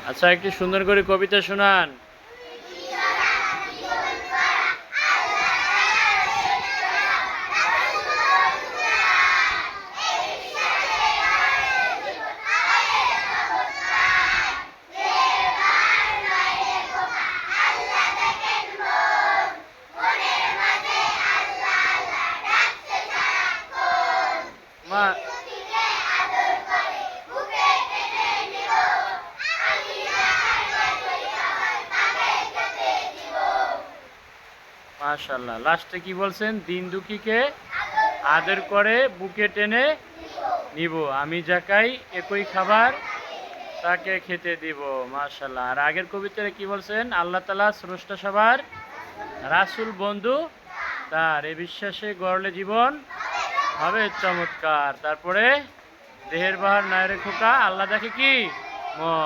আচ্ছা, একটু সুন্দর করে কবিতা শোনান। মা মাশাআল্লাহ, লাস্টে কি বলছেন? দিন দুঃখীকে আদর করে বুকে টেনে নিব, আমি যাকাই একই খাবার তাকে খেতে দিব। মাশাআল্লাহ। আর আগের কবিতায় কি বলছেন? আল্লাহ তাআলা স্রষ্টা সবার, রাসূল বন্ধু তার, এ বিশ্বাসে গড়লে জীবন হবে চমৎকার। তারপরে দেহের বাহার নায়রে খোকা, আল্লাহ দেখে কি মন।